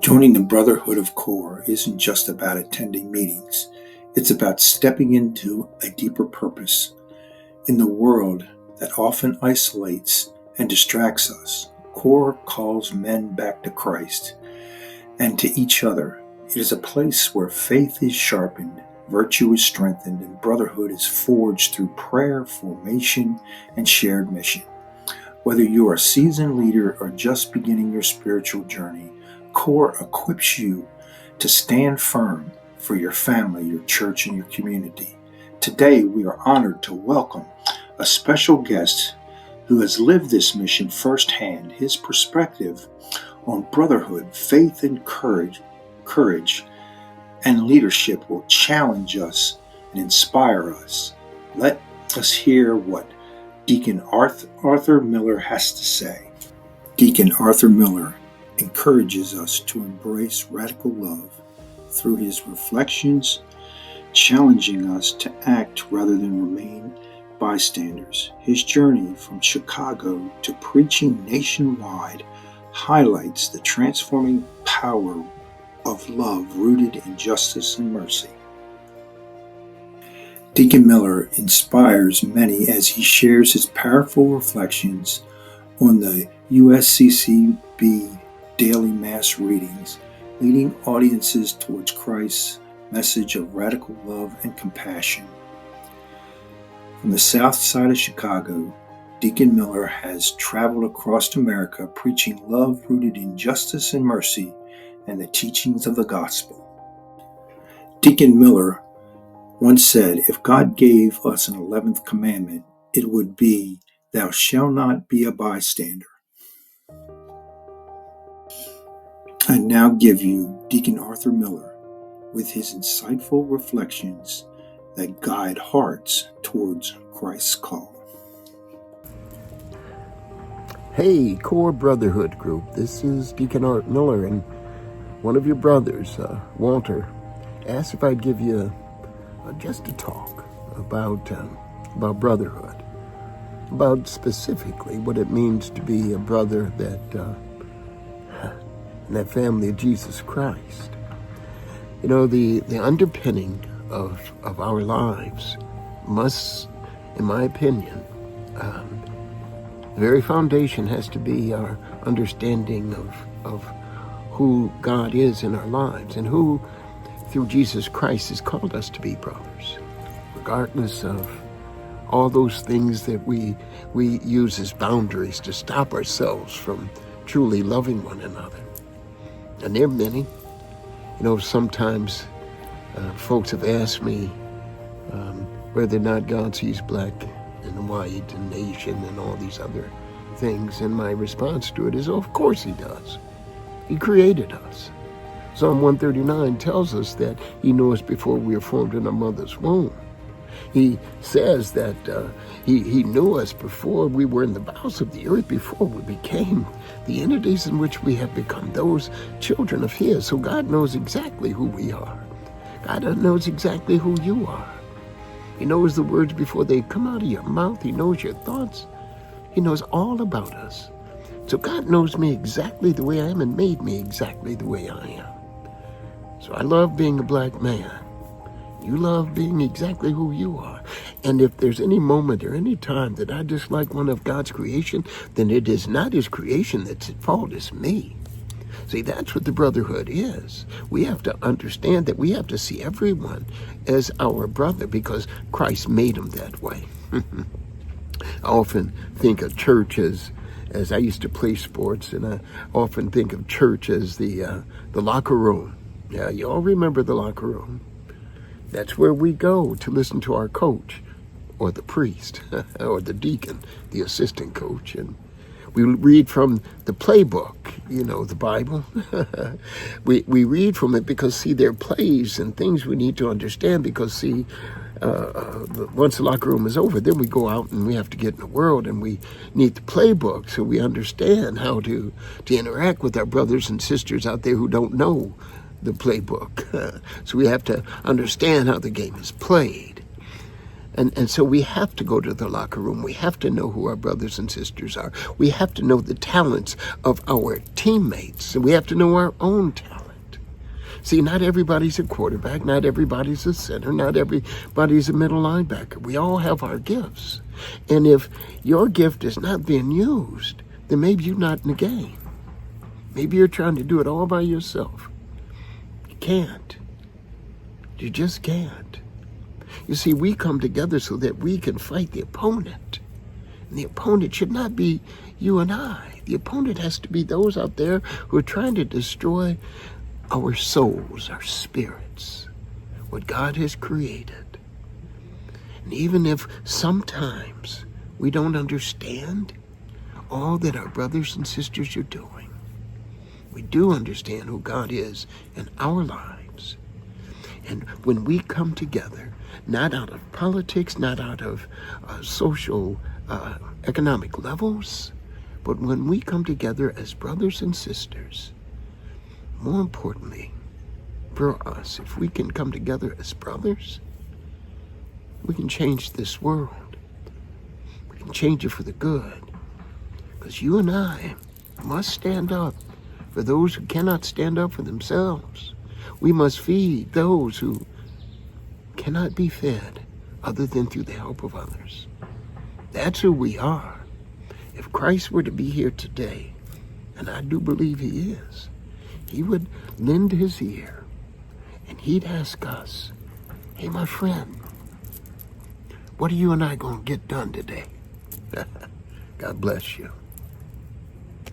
Joining the Brotherhood of Core isn't just about attending meetings. It's about stepping into a deeper purpose. In the world that often isolates and distracts us, Core calls men back to Christ and to each other. It is a place where faith is sharpened, virtue is strengthened, and brotherhood is forged through prayer, formation, and shared mission. Whether you are a seasoned leader or just beginning your spiritual journey, Core equips you to stand firm for your family, your church, and your community. Today, we are honored to welcome a special guest who has lived this mission firsthand. His perspective on brotherhood, faith, and courage, and leadership will challenge us and inspire us. Let us hear what Deacon Arthur Miller has to say. Deacon Arthur Miller encourages us to embrace radical love through his reflections, challenging us to act rather than remain bystanders. His journey from Chicago to preaching nationwide highlights the transforming power of love rooted in justice and mercy. Deacon Miller inspires many as he shares his powerful reflections on the USCCB daily Mass readings, leading audiences towards Christ's message of radical love and compassion. From the south side of Chicago, Deacon Miller has traveled across America preaching love rooted in justice and mercy and the teachings of the gospel. Deacon Miller once said, "If God gave us an 11th commandment, it would be, 'Thou shalt not be a bystander.'" I now give you Deacon Arthur Miller with his insightful reflections that guide hearts towards Christ's call. Hey, Core Brotherhood Group. This is Deacon Art Miller, and one of your brothers, Walter, asked if I'd give you just a talk about brotherhood, about specifically what it means to be a brother in that family of Jesus Christ. You know, the underpinning of our lives must, in my opinion, the very foundation has to be our understanding of who God is in our lives and who, through Jesus Christ, has called us to be brothers, regardless of all those things that we use as boundaries to stop ourselves from truly loving one another. And there are many. You know, sometimes folks have asked me whether or not God sees black and white and Asian and all these other things. And my response to it is, oh, of course he does. He created us. Psalm 139 tells us that he knew us before we were formed in our mother's womb. He says that he knew us before we were in the bowels of the earth, before we became the entities in which we have become, those children of his. So God knows exactly who we are. God knows exactly who you are. He knows the words before they come out of your mouth. He knows your thoughts. He knows all about us. So God knows me exactly the way I am and made me exactly the way I am. So I love being a black man. You love being exactly who you are. And if there's any moment or any time that I dislike one of God's creation, then it is not his creation that's at fault, it's me. See, that's what the brotherhood is. We have to understand that we have to see everyone as our brother because Christ made them that way. I often think of church as I used to play sports, and I often think of church as the locker room. Yeah, you all remember the locker room. That's where we go to listen to our coach or the priest or the deacon, the assistant coach. And we read from the playbook, you know, the Bible. we read from it because, see, there are plays and things we need to understand because, see, once the locker room is over, then we go out and we have to get in the world and we need the playbook so we understand how to interact with our brothers and sisters out there who don't know the playbook. So we have to understand how the game is played. And so we have to go to the locker room. We have to know who our brothers and sisters are. We have to know the talents of our teammates. And we have to know our own talent. See, not everybody's a quarterback. Not everybody's a center. Not everybody's a middle linebacker. We all have our gifts. And if your gift is not being used, then maybe you're not in the game. Maybe you're trying to do it all by yourself. You can't. You just can't. You see, we come together so that we can fight the opponent. And the opponent should not be you and I. The opponent has to be those out there who are trying to destroy our souls, our spirits, what God has created. And even if sometimes we don't understand all that our brothers and sisters are doing, we do understand who God is in our lives. And when we come together, not out of politics, not out of social, economic levels, but when we come together as brothers and sisters, more importantly for us, if we can come together as brothers, we can change this world. We can change it for the good. Because you and I must stand up for those who cannot stand up for themselves. We must feed those who cannot be fed other than through the help of others. That's who we are. If Christ were to be here today, and I do believe he is, he would lend his ear and he'd ask us, hey, my friend, what are you and I going to get done today? God bless you.